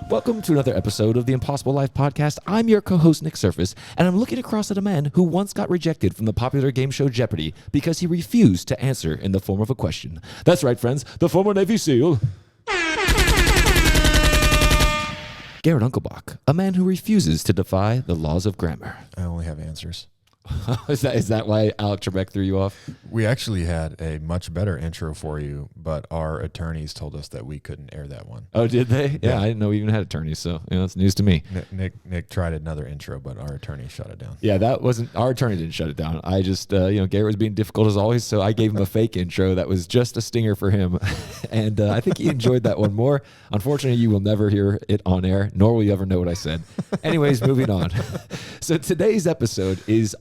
Welcome to another episode of the Impossible Life Podcast. I'm your co-host, Nick Surface, and I'm looking across at a man who once got rejected from the popular game show Jeopardy because he refused to answer in the form of a question. That's right, friends, the former Navy SEAL, Garrett Unkelbach, a man who refuses to defy the laws of grammar. I only have answers. Is that why Alec Trebek threw you off? We actually had a much better intro for you, but our attorneys told us that we couldn't air that one. Oh, did they? Yeah, I didn't know we even had attorneys, so it's news to me. Nick tried another intro, but our attorney shut it down. Yeah, that wasn't our attorney didn't shut it down. I just Garrett was being difficult as always, so I gave him a fake intro that was just a stinger for him, and I think he enjoyed that one more. Unfortunately, you will never hear it on air, nor will you ever know what I said. Anyways, moving on. So today's episode is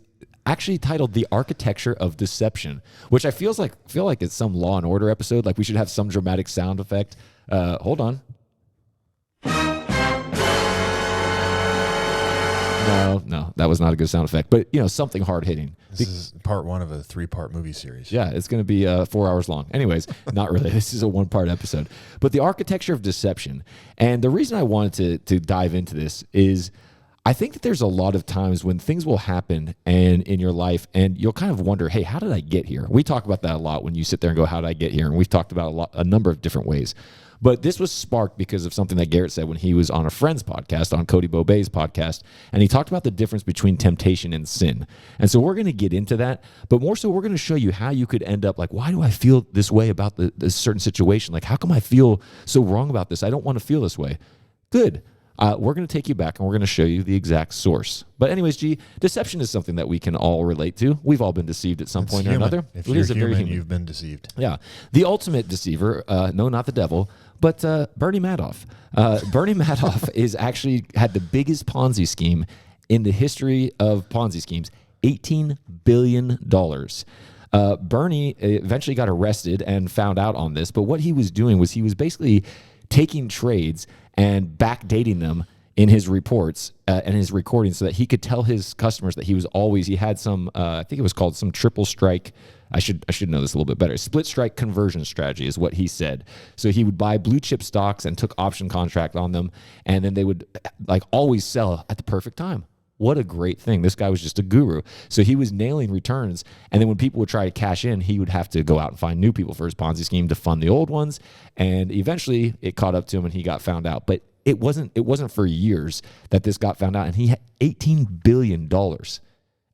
actually titled The Architecture of Deception, which I feel like it's some Law and Order episode. Like we should have some dramatic sound effect. Hold on. No, that was not a good sound effect. But, something hard hitting. This is part one of a 3-part movie series. Yeah, it's going to be 4 hours long. Anyways, not really. This is a 1-part episode. But The Architecture of Deception. And the reason I wanted to dive into this is I think that there's a lot of times when things will happen and in your life and you'll kind of wonder, hey, how did I get here? We talk about that a lot when you sit there and go, how did I get here? And we've talked about a number of different ways. But this was sparked because of something that Garrett said when he was on a friend's podcast, on Cody Bobay's podcast, and he talked about the difference between temptation and sin. And so we're going to get into that, but more so we're going to show you how you could end up like, why do I feel this way about this certain situation? Like, how come I feel so wrong about this? I don't want to feel this way. Good. We're going to take you back and we're going to show you the exact source. But anyways, deception is something that we can all relate to. We've all been deceived at some point or another. If you're human, you've been deceived. Yeah. The ultimate deceiver, no, not the devil, but Bernie Madoff. Bernie Madoff is actually had the biggest Ponzi scheme in the history of Ponzi schemes, $18 billion. Bernie eventually got arrested and found out on this, but what he was doing was he was basically taking trades and backdating them in his reports and his recordings so that he could tell his customers that he had some, I think it was called some triple strike. I should know this a little bit better. Split strike conversion strategy is what he said. So he would buy blue chip stocks and took option contract on them. And then they would always sell at the perfect time. What a great thing. This guy was just a guru. So he was nailing returns. And then when people would try to cash in, he would have to go out and find new people for his Ponzi scheme to fund the old ones. And eventually it caught up to him and he got found out. But it wasn't for years that this got found out. And he had $18 billion.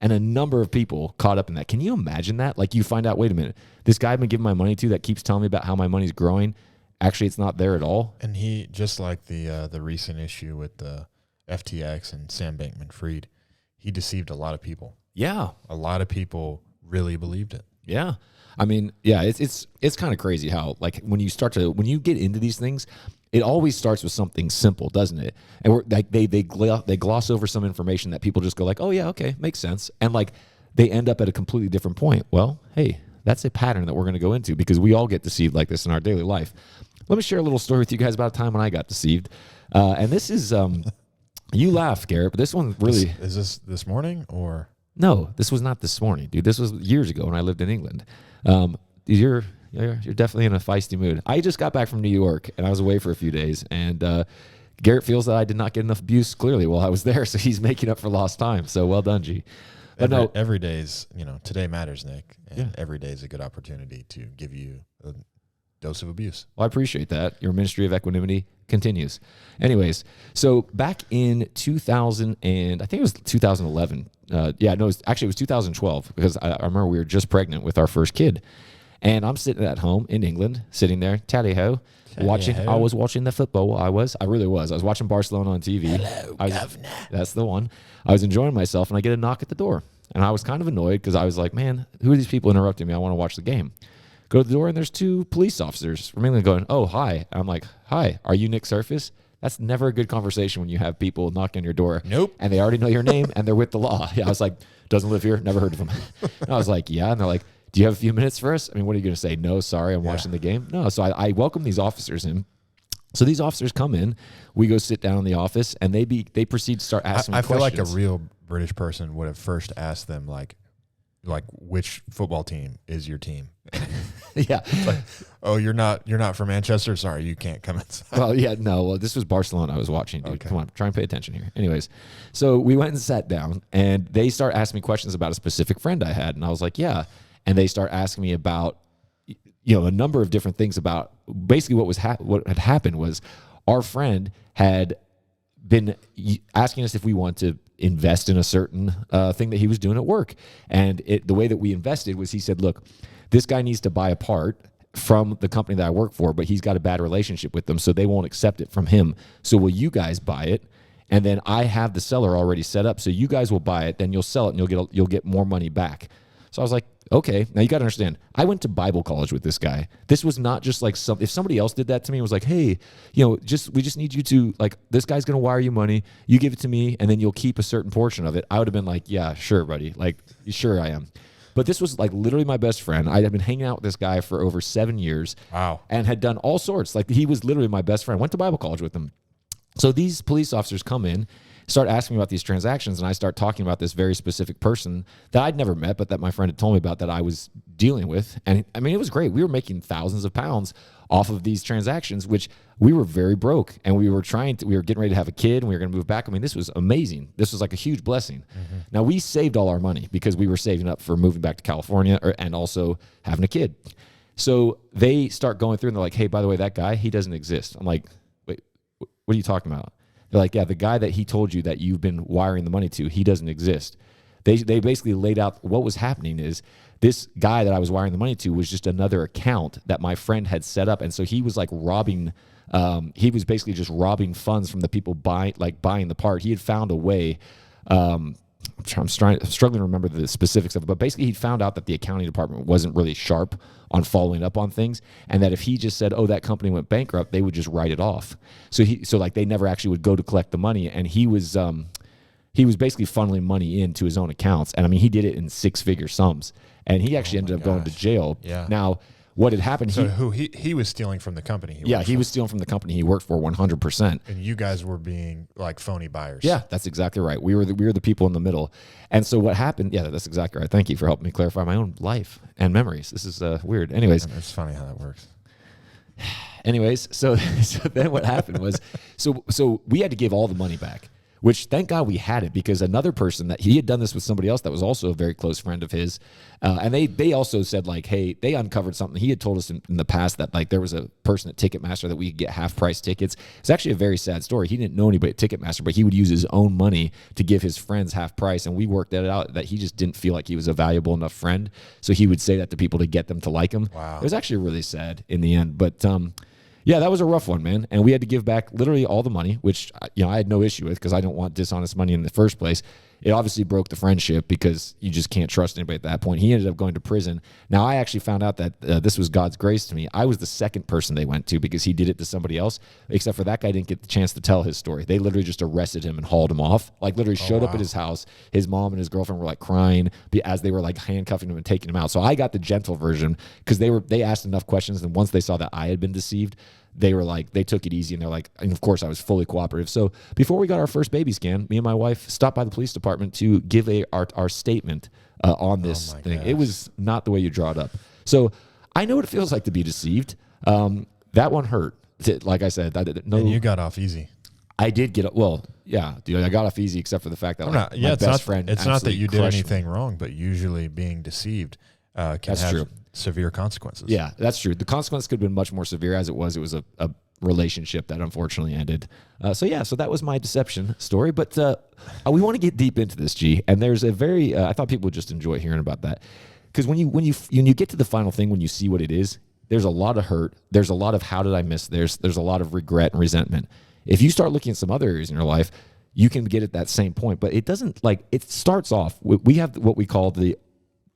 And a number of people caught up in that. Can you imagine that? Like you find out, wait a minute, this guy I've been giving my money to that keeps telling me about how my money's growing. Actually, it's not there at all. And he, just like the recent issue with the FTX and Sam Bankman-Fried, he deceived a lot of people. Yeah. A lot of people really believed it. Yeah. I mean, yeah, it's kind of crazy how when you get into these things, it always starts with something simple, doesn't it? And they gloss over some information that people just go like, oh yeah, okay, makes sense. And they end up at a completely different point. Well, hey, that's a pattern that we're going to go into because we all get deceived like this in our daily life. Let me share a little story with you guys about a time when I got deceived. And this is, you laugh, Garrett, but this one really... Is this morning or... No, this was not this morning, dude. This was years ago when I lived in England. You're definitely in a feisty mood. I just got back from New York, and I was away for a few days, and Garrett feels that I did not get enough abuse clearly while I was there, so he's making up for lost time. So well done, G. But every day's, today matters, Nick, and every day is a good opportunity to give you a dose of abuse. Well, I appreciate that. Your ministry of equanimity continues. Anyways, so back in 2000 and I think it was 2011. It was 2012 because I remember we were just pregnant with our first kid. And I'm sitting at home in England, sitting there, tally-ho, watching. I was watching the football. I really was. I was watching Barcelona on TV. Hello, governor. That's the one. I was enjoying myself, and I get a knock at the door. And I was kind of annoyed because I was like, man, who are these people interrupting me? I want to watch the game. Go to the door, and there's 2 police officers from England going, oh, hi. I'm like, hi, are you Nick Surface? That's never a good conversation when you have people knock on your door. Nope. And they already know your name, and they're with the law. Yeah, I was like, doesn't live here? Never heard of him. And I was like, yeah. And they're like, do you have a few minutes for us? I mean, what are you going to say? No, sorry, I'm watching the game. No. So I welcome these officers in. So these officers come in. We go sit down in the office, and they proceed to start asking me questions. I feel like a real British person would have first asked them, like, like, which football team is your team? Yeah. It's like, oh, you're not from Manchester? Sorry, you can't come inside. Well, yeah, no. Well, this was Barcelona I was watching, dude. Okay. Come on, try and pay attention here. Anyways, so we went and sat down, and they start asking me questions about a specific friend I had, and I was like, yeah. And they start asking me about, a number of different things about basically what had happened was our friend had been asking us if we want to invest in a certain thing that he was doing at work. And the way that we invested was, he said, look, this guy needs to buy a part from the company that I work for, but he's got a bad relationship with them, so they won't accept it from him. So will you guys buy it? And then I have the seller already set up, so you guys will buy it, then you'll sell it, and you'll get more money back. So I was like, okay. Now you got to understand, I went to Bible college with this guy. This was not just like if somebody else did that to me and was like, hey, we just need you to, like, this guy's going to wire you money. You give it to me, and then you'll keep a certain portion of it. I would have been like, yeah, sure, buddy. Like, sure I am. But this was like literally my best friend. I had been hanging out with this guy for over 7 years. Wow. And had done all sorts. Like, he was literally my best friend. Went to Bible college with him. So these police officers come in, start asking me about these transactions, and I start talking about this very specific person that I'd never met, but that my friend had told me about, that I was dealing with. And I mean, it was great. We were making thousands of pounds off of these transactions, which we were very broke, and we were getting ready to have a kid, and we were going to move back. I mean, this was amazing. This was like a huge blessing. Mm-hmm. Now, we saved all our money because we were saving up for moving back to California and also having a kid. So they start going through, and they're like, hey, by the way, that guy, he doesn't exist. I'm like, wait, what are you talking about? They're like, yeah, the guy that he told you that you've been wiring the money to, he doesn't exist. They basically laid out what was happening is, this guy that I was wiring the money to was just another account that my friend had set up. And so he was like robbing, he was basically just robbing funds from the people buying the part. He had found a way, I'm struggling to remember the specifics of it, but basically he found out that the accounting department wasn't really sharp on following up on things, and that if he just said, oh, that company went bankrupt, they would just write it off. So they never actually would go to collect the money, and he was basically funneling money into his own accounts. And I mean, he did it in 6-figure sums, and he actually ended up going to jail. Yeah. Now, what had happened? So he was stealing from the company. He was stealing from the company he worked for 100%. And you guys were being like phony buyers. Yeah, that's exactly right. We were the people in the middle. And so what happened? Yeah, that's exactly right. Thank you for helping me clarify my own life and memories. This is weird. Anyways, it's funny how that works. Anyways, so then what happened was, so we had to give all the money back. Which, thank God we had it, because another person that he had done this with somebody else that was also a very close friend of his. And they also said, like, hey, they uncovered something. He had told us in the past that, like, there was a person at Ticketmaster that we could get half-price tickets. It's actually a very sad story. He didn't know anybody at Ticketmaster, but he would use his own money to give his friends half price. And we worked that out, that he just didn't feel like he was a valuable enough friend. So he would say that to people to get them to like him. Wow. It was actually really sad in the end. But, yeah, that was a rough one, man. And we had to give back literally all the money, which, I had no issue with, because I don't want dishonest money in the first place. It obviously broke the friendship, because you just can't trust anybody at that point. He ended up going to prison. Now, I actually found out that this was God's grace to me. I was the second person they went to, because he did it to somebody else, except for that guy didn't get the chance to tell his story. They literally just arrested him and hauled him off. Like, literally showed up at his house. His mom and his girlfriend were like crying as they were like handcuffing him and taking him out. So I got the gentle version, because they asked enough questions, and once they saw that I had been deceived, they were like, they took it easy, and they're like, and of course I was fully cooperative. So before we got our first baby scan, me and my wife stopped by the police department to give our statement on this thing. Gosh. It was not the way you draw it up. So I know what it feels like to be deceived. That one hurt. Like I said, and you got off easy. I did get, well, yeah, dude, I got off easy, except for the fact that my best friend. It's not that you did anything wrong, but usually being deceived can have severe consequences. Yeah, that's true. The consequence could have been much more severe. As it was a relationship that unfortunately ended. So that was my deception story. But we want to get deep into this, G. And there's a very, I thought people would just enjoy hearing about that, because when you get to the final thing, when you see what it is, there's a lot of hurt. There's a lot of how did I miss? There's a lot of regret and resentment. If you start looking at some other areas in your life, you can get at that same point. But it doesn't, it starts off. We have what we call the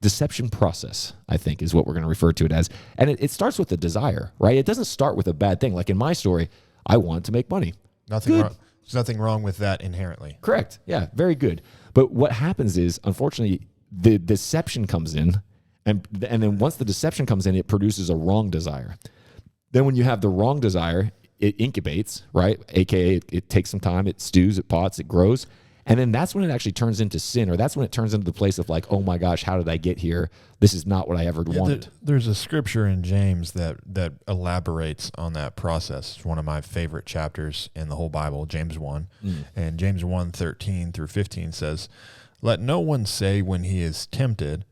deception process, I think, is what we're going to refer to it as. And it starts with a desire, right? It doesn't start with a bad thing. Like in my story, I wanted to make money. Nothing wrong. There's nothing wrong with that inherently. Correct. Yeah, very good. But what happens is, unfortunately, the deception comes in, and then once the deception comes in, it produces a wrong desire. Then when you have the wrong desire, it incubates, right? AKA it takes some time, it stews, it pots, it grows. And then that's when it actually turns into sin, or that's when it turns into the place of like, oh my gosh, how did I get here? This is not what I ever wanted. There's a scripture in James that elaborates on that process. It's one of my favorite chapters in the whole Bible, James 1. And James 1:13 through 15 says, "Let no one say when he is tempted,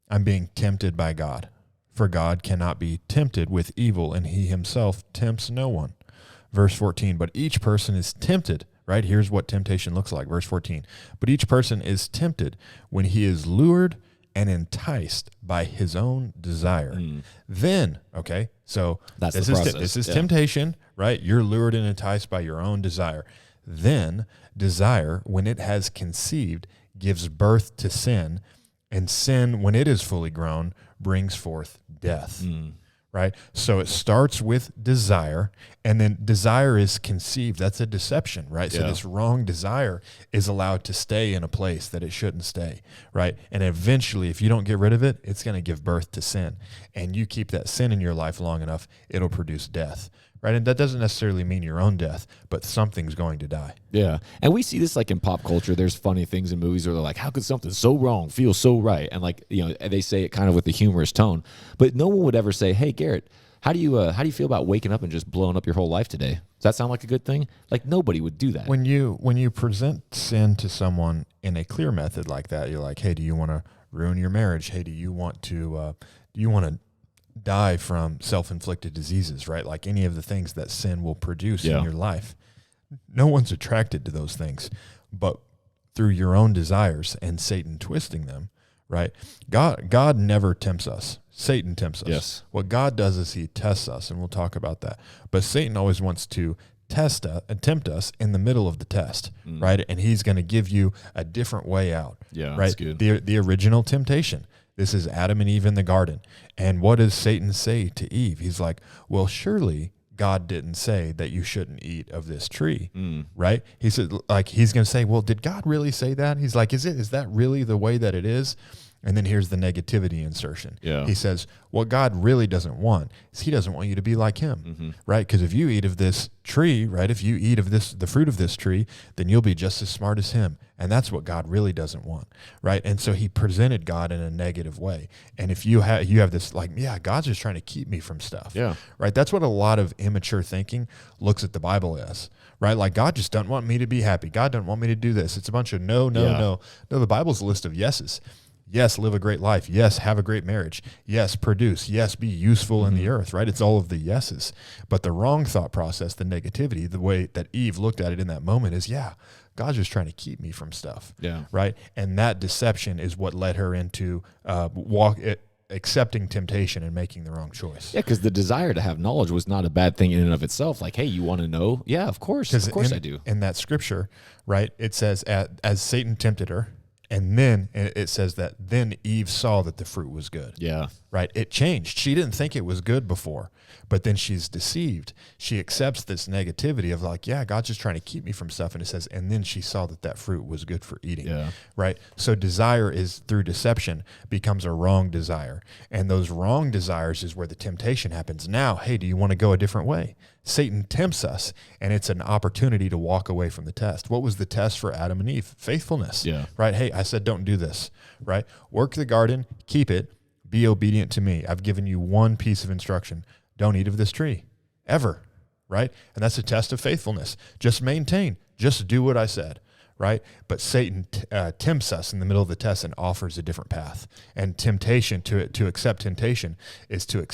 I'm being tempted by God. For God cannot be tempted with evil, and he himself tempts no one." Verse 14, "But each person is tempted," right? Here's what temptation looks like. Verse 14, "But each person is tempted when he is lured and enticed by his own desire." Then, okay, so That's this the is process. this is Yeah. temptation, right? You're lured and enticed by your own desire. Then desire, when it has conceived, gives birth to sin, and sin, when it is fully grown, brings forth death. Right? So it starts with desire, and then desire is conceived. That's a deception, right? So this wrong desire is allowed to stay in a place that it shouldn't stay, right? And eventually, if you don't get rid of it, it's going to give birth to sin. And you keep that sin in your life long enough, it'll produce death, right? And that doesn't necessarily mean your own death, but something's going to die. Yeah. And we see this like in pop culture. There's funny things in movies where they're like, how could something so wrong feel so right? And like, you know, they say it kind of with a humorous tone, but no one would ever say, hey, Garrett, how do you feel about waking up and just blowing up your whole life today? Does that sound like a good thing? Like nobody would do that. When you present sin to someone in a clear method like that, you're like, hey, do you want to ruin your marriage? Hey, do you want to die from self-inflicted diseases, right? Like any of the things that sin will produce in your life. No one's attracted to those things, but through your own desires and Satan twisting them, right? God never tempts us. Satan tempts us. Yes. What God does is he tests us, and we'll talk about that. But Satan always wants to tempt us in the middle of the test, right? And he's going to give you a different way out. Yeah, right? that's good. The original temptation. This is Adam and Eve in the garden. And what does Satan say to Eve? He's like, well, surely God didn't say that you shouldn't eat of this tree, right? He said, like, he's going to say, well, did God really say that? He's like, is that really the way that it is? And then here's the negativity insertion. Yeah. He says, what God really doesn't want is he doesn't want you to be like him, right? Because if you eat of this tree, right, if you eat of the fruit of this tree, then you'll be just as smart as him. And that's what God really doesn't want, right? And so he presented God in a negative way. And if you have this like, yeah, God's just trying to keep me from stuff, right? That's what a lot of immature thinking looks at the Bible as, right? Like God just doesn't want me to be happy. God doesn't want me to do this. It's a bunch of no. No, the Bible's a list of yeses. Yes, live a great life. Yes, have a great marriage. Yes, produce. Yes, be useful in the earth, right? It's all of the yeses. But the wrong thought process, the negativity, the way that Eve looked at it in that moment is, yeah, God's just trying to keep me from stuff, right? And that deception is what led her into accepting temptation and making the wrong choice. Yeah, because the desire to have knowledge was not a bad thing in and of itself. Like, hey, you want to know? Yeah, of course I do. In that scripture, right, it says, as Satan tempted her, and then it says that then Eve saw that the fruit was good. Yeah. Right? It changed. She didn't think it was good before, but then she's deceived. She accepts this negativity of like, yeah, God's just trying to keep me from stuff. And it says, and then she saw that fruit was good for eating. Yeah. Right? So desire is through deception becomes a wrong desire. And those wrong desires is where the temptation happens. Now, hey, do you want to go a different way? Satan tempts us, and it's an opportunity to walk away from the test. What was the test for Adam and Eve? Faithfulness. Yeah. Right? Hey, I said, don't do this. Right? Work the garden, keep it, be obedient to me. I've given you one piece of instruction. Don't eat of this tree, ever. Right? And that's a test of faithfulness. Just maintain. Just do what I said. Right? But Satan tempts us in the middle of the test and offers a different path. And temptation, to accept temptation, is to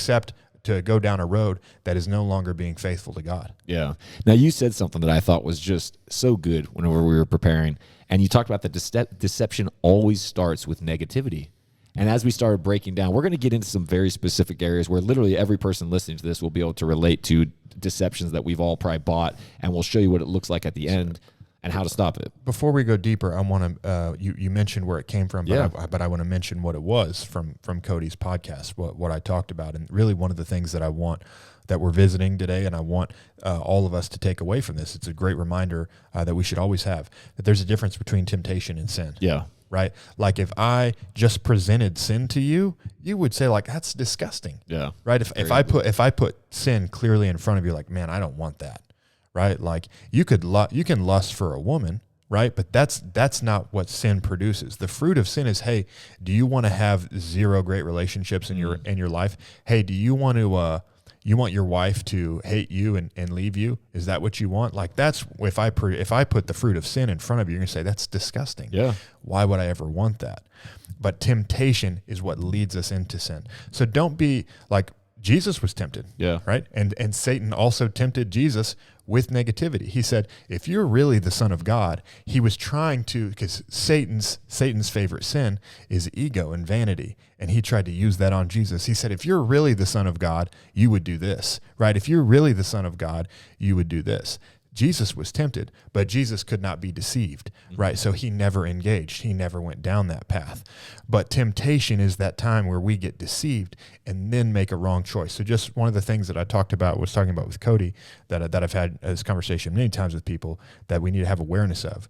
go down a road that is no longer being faithful to God. Yeah. Now, you said something that I thought was just so good whenever we were preparing, and you talked about the deception always starts with negativity. And as we started breaking down, we're going to get into some very specific areas where literally every person listening to this will be able to relate to deceptions that we've all probably bought, and we'll show you what it looks like at the end and how to stop it. Before we go deeper, I want to, you mentioned where it came from, but I want to mention what it was from Cody's podcast, what I talked about. And really one of the things that I want that we're visiting today, and I want all of us to take away from this, it's a great reminder that we should always have, that there's a difference between temptation and sin. Yeah. Right? Like if I just presented sin to you, you would say like, that's disgusting. Yeah. Right? If I put sin clearly in front of you, like, man, I don't want that. Right? Like you can lust for a woman, right? But that's not what sin produces. The fruit of sin is, hey, do you want to have zero great relationships in your life? Hey, do you want to you want your wife to hate you and leave you? Is that what you want? Like, that's if I put the fruit of sin in front of you, you're gonna say that's disgusting. Yeah. Why would I ever want that? But temptation is what leads us into sin. So don't be like Jesus was tempted. Yeah. Right. And Satan also tempted Jesus with negativity. He said, if you're really the Son of God, he was trying to, because Satan's favorite sin is ego and vanity. And he tried to use that on Jesus. He said, if you're really the Son of God, you would do this, right? If you're really the Son of God, you would do this. Jesus was tempted, but Jesus could not be deceived, right? So he never engaged. He never went down that path. But temptation is that time where we get deceived and then make a wrong choice. So just one of the things that I talking about with Cody, that I've had this conversation many times with people that we need to have awareness of,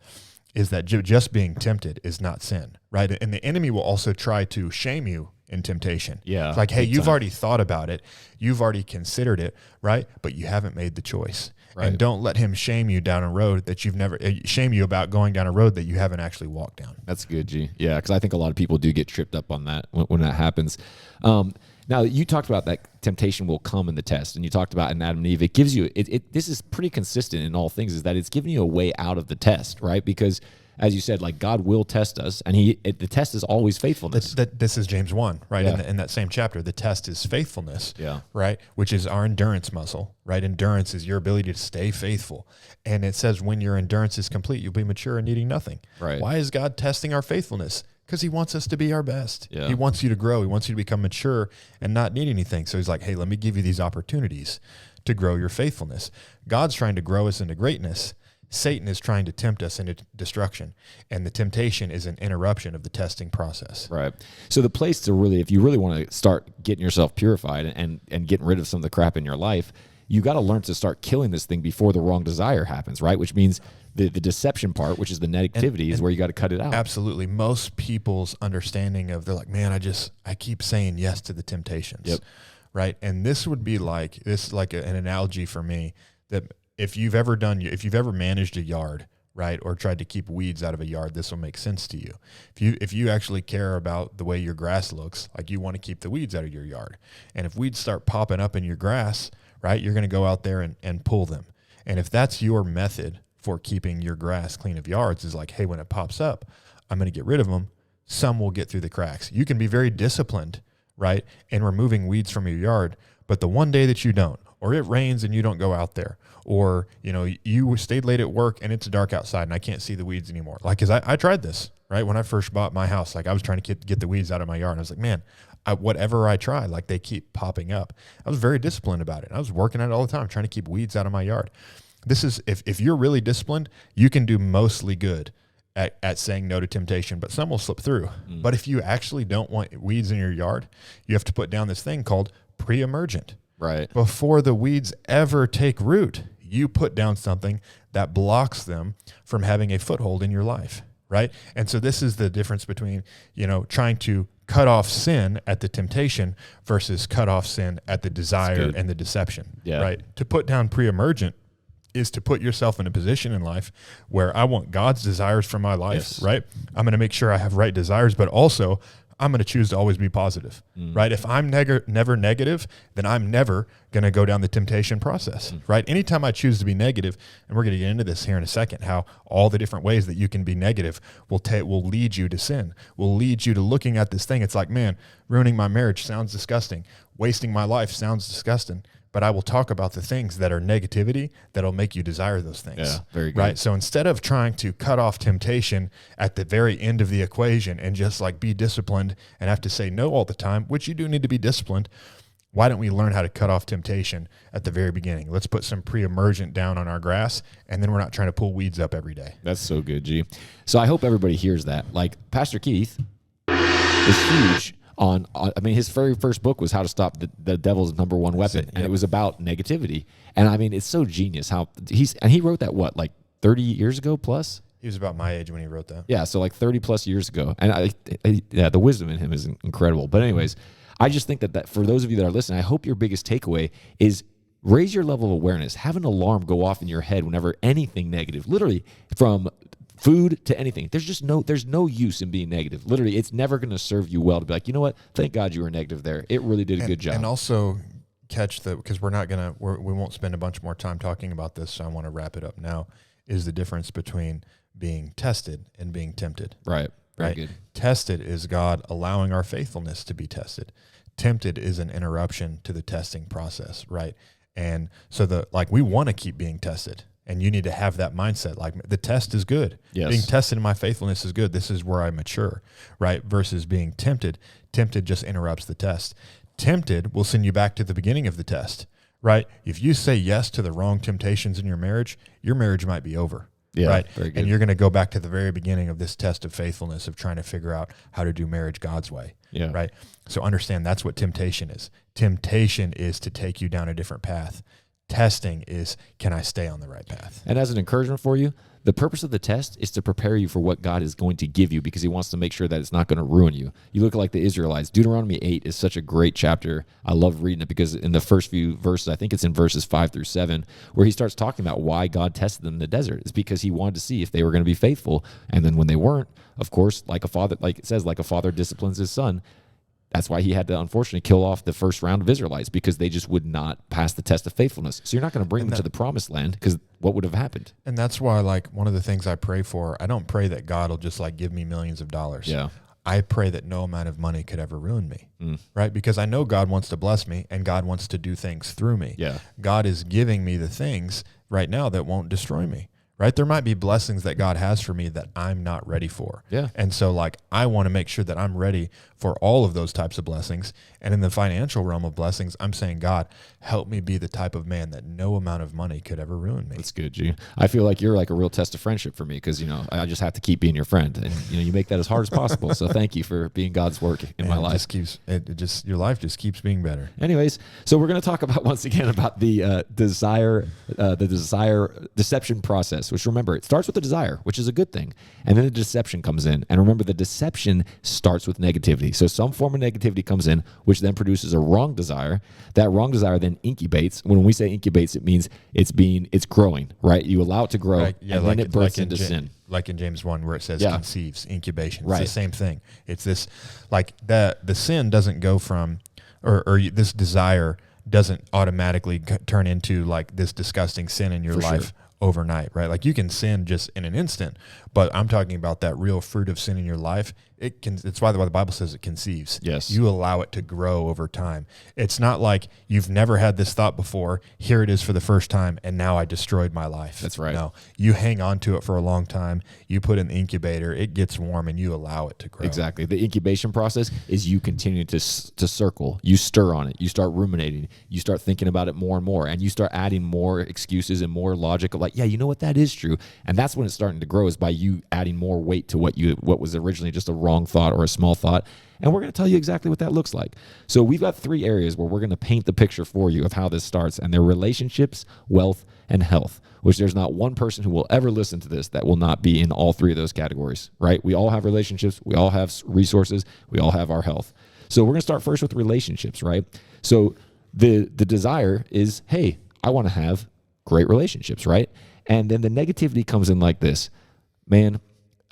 is that just being tempted is not sin, right? And the enemy will also try to shame you in temptation. Yeah. It's like, hey, you've time. already thought about it. You've already considered it, right? But you haven't made the choice. Right. And don't let him shame you down a road that you've never, shame you about going down a road that you haven't actually walked down. That's good, G. Yeah, because I think a lot of people do get tripped up on that when that happens. Now, you talked about that temptation will come in the test, and you talked about in Adam and Eve. It gives you, this is pretty consistent in all things, is that it's giving you a way out of the test, right? Because as you said, like, God will test us, and the test is always faithfulness. This is James 1, right? Yeah. In that same chapter, the test is faithfulness, yeah, right? Which is our endurance muscle, right? Endurance is your ability to stay faithful. And it says when your endurance is complete, you'll be mature and needing nothing. Right. Why is God testing our faithfulness? Because he wants us to be our best. Yeah. He wants you to grow. He wants you to become mature and not need anything. So he's like, hey, let me give you these opportunities to grow your faithfulness. God's trying to grow us into greatness. Satan is trying to tempt us into destruction, and the temptation is an interruption of the testing process. Right. So the place to really, if you really want to start getting yourself purified and getting rid of some of the crap in your life, you got to learn to start killing this thing before the wrong desire happens, right? Which means the deception part, which is the negativity, is where you got to cut it out. Absolutely. Most people's understanding of, they're like, man, I keep saying yes to the temptations. Yep. Right. And this would be like, an analogy for me that if you've ever managed a yard, right, or tried to keep weeds out of a yard, this will make sense to you. If you actually care about the way your grass looks, like, you want to keep the weeds out of your yard. And if weeds start popping up in your grass, right, you're going to go out there and pull them. And if that's your method for keeping your grass clean of yards, is like, hey, when it pops up, I'm going to get rid of them. Some will get through the cracks. You can be very disciplined, right, in removing weeds from your yard, but the one day that you don't, or it rains and you don't go out there, or, you stayed late at work and it's dark outside and I can't see the weeds anymore. Like, cause I tried this, right? When I first bought my house, like, I was trying to get the weeds out of my yard. And I was like, man, whatever I try, like, they keep popping up. I was very disciplined about it. I was working at it all the time, trying to keep weeds out of my yard. This is, if you're really disciplined, you can do mostly good at saying no to temptation, but some will slip through. But if you actually don't want weeds in your yard, you have to put down this thing called Preemergent. Right. Before the weeds ever take root, you put down something that blocks them from having a foothold in your life, right? And so this is the difference between, trying to cut off sin at the temptation versus cut off sin at the desire and the deception, right? To put down Preemergent is to put yourself in a position in life where I want God's desires for my life, right? I'm going to make sure I have right desires, but also I'm going to choose to always be positive, right? If I'm never negative, then I'm never going to go down the temptation process, right? Anytime I choose to be negative, and we're going to get into this here in a second, how all the different ways that you can be negative will lead you to sin, will lead you to looking at this thing. It's like, man, ruining my marriage sounds disgusting. Wasting my life sounds disgusting. But I will talk about the things that are negativity that'll make you desire those things. Yeah, very good. Right. So instead of trying to cut off temptation at the very end of the equation and just like be disciplined and have to say no all the time, which you do need to be disciplined, why don't we learn how to cut off temptation at the very beginning? Let's put some Preemergent down on our grass, and then we're not trying to pull weeds up every day. That's so good, G. So I hope everybody hears that. Like, Pastor Keith is huge his very first book was How to Stop the Devil's Number One Weapon, and it was about negativity. And it's so genius how he wrote that, what, like 30 years ago plus? He was about my age when he wrote that. Yeah, so like 30 plus years ago. And the wisdom in him is incredible. But anyways, I just think that for those of you that are listening, I hope your biggest takeaway is raise your level of awareness. Have an alarm go off in your head whenever anything negative, literally from food to anything. There's no use in being negative. Literally, it's never going to serve you well to be like, you know what? Thank God you were negative there. It really did a good job. And also catch because we won't spend a bunch more time talking about this, so I want to wrap it up now, is the difference between being tested and being tempted. Right. Very good. Tested is God allowing our faithfulness to be tested. Tempted is an interruption to the testing process, right? And so we want to keep being tested. And you need to have that mindset. Like, the test is good. Yes. Being tested in my faithfulness is good. This is where I mature, right? Versus being tempted. Tempted just interrupts the test. Tempted will send you back to the beginning of the test, right? If you say yes to the wrong temptations in your marriage might be over. Yeah, right. Very good. And you're going to go back to the very beginning of this test of faithfulness, of trying to figure out how to do marriage God's way. Yeah. Right. So understand that's what temptation is. Temptation is to take you down a different path. Testing is, can I stay on the right path? And as an encouragement for you, the purpose of the test is to prepare you for what God is going to give you, because he wants to make sure that it's not going to ruin you. You look like the Israelites. Deuteronomy 8 is such a great chapter. I love reading it because in the first few verses, I think it's in verses 5-7, where he starts talking about why God tested them in the desert. It's because he wanted to see if they were going to be faithful. And then when they weren't, of course, like it says, like a father disciplines his son. That's why he had to, unfortunately, kill off the first round of Israelites, because they just would not pass the test of faithfulness. So you're not going to bring them to the promised land, because what would have happened? And that's why, one of the things I pray for, I don't pray that God will just give me millions of dollars. Yeah. I pray that no amount of money could ever ruin me, right? Because I know God wants to bless me and God wants to do things through me. Yeah. God is giving me the things right now that won't destroy me. Right? There might be blessings that God has for me that I'm not ready for. Yeah. And so I want to make sure that I'm ready for all of those types of blessings. And in the financial realm of blessings, I'm saying, God, help me be the type of man that no amount of money could ever ruin me. That's good, G. I feel like you're like a real test of friendship for me, because, I just have to keep being your friend. And, you make that as hard as possible. So thank you for being God's work in my life. Your life just keeps being better. Anyways, so we're going to talk about, once again, about the desire deception process, which, remember, it starts with the desire, which is a good thing. And then the deception comes in. And remember, the deception starts with negativity. So some form of negativity comes in, which then produces a wrong desire. That wrong desire then incubates. When we say incubates, it means it's growing, right? You allow it to grow, and then it bursts into sin. Like in James 1, where it says conceives, incubation. It's right. the same thing. It's this, the sin doesn't go from, or this desire doesn't automatically turn into this disgusting sin in your life overnight, right? You can sin just in an instant, but I'm talking about that real fruit of sin in your life. It's why the Bible says it conceives. Yes. You allow it to grow over time. It's not like you've never had this thought before. Here it is for the first time, and now I destroyed my life. That's right. No, you hang on to it for a long time. You put it in the incubator, it gets warm, and you allow it to grow. Exactly. The incubation process is you continue to circle. You stir on it. You start ruminating. You start thinking about it more and more, and you start adding more excuses and more logic of you know what, that is true. And that's when it's starting to grow, is by you adding more weight to what was originally just a wrong thought or a small thought. And we're going to tell you exactly what that looks like. So we've got 3 areas where we're going to paint the picture for you of how this starts, and they're relationships, wealth, and health, which there's not one person who will ever listen to this that will not be in all 3 of those categories, right? We all have relationships. We all have resources. We all have our health. So we're going to start first with relationships, right? So the desire is, hey, I want to have great relationships, right? And then the negativity comes in like this: man,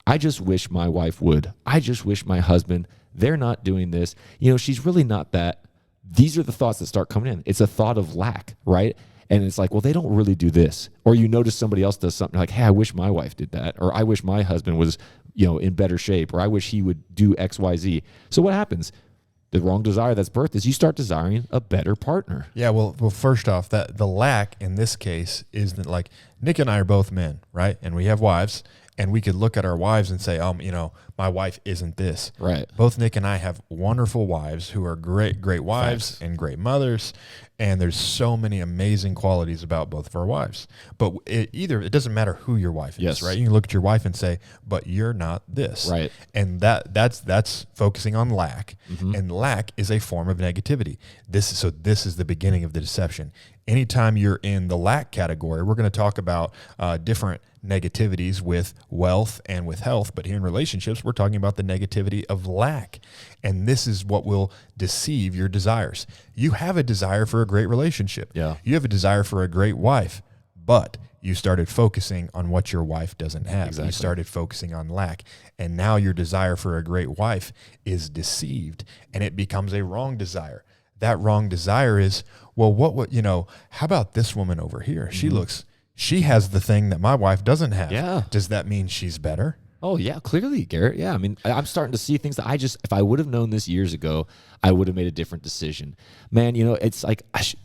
I just wish my wife would. I just wish my husband, they're not doing this. She's really not that. These are the thoughts that start coming in. It's a thought of lack, right? And it's like, well, they don't really do this. Or you notice somebody else does something like, hey, I wish my wife did that. Or I wish my husband was, in better shape. Or I wish he would do X, Y, Z. So what happens? The wrong desire that's birthed is you start desiring a better partner. Yeah, well, first off, that the lack in this case is that, Nick and I are both men, right? And we have wives, and we could look at our wives and say, my wife isn't this. Right. Both Nick and I have wonderful wives who are great, great wives. Facts. And great mothers. And there's so many amazing qualities about both of our wives. But it doesn't matter who your wife is, yes. right? You can look at your wife and say, but you're not this. Right. And that's focusing on lack. Mm-hmm. And lack is a form of negativity. This is the beginning of the deception. Anytime you're in the lack category, we're going to talk about different negativities with wealth and with health. But here in relationships, we're talking about the negativity of lack. And this is what will deceive your desires. You have a desire for a great relationship. Yeah. You have a desire for a great wife, but you started focusing on what your wife doesn't have. Exactly. You started focusing on lack. And now your desire for a great wife is deceived, and it becomes a wrong desire. That wrong desire is, well, how about this woman over here? She has the thing that my wife doesn't have. Yeah. Does that mean she's better? Oh, yeah, clearly, Garrett. Yeah, I mean, I'm starting to see things that if I would have known this years ago, I would have made a different decision. Man, it's like,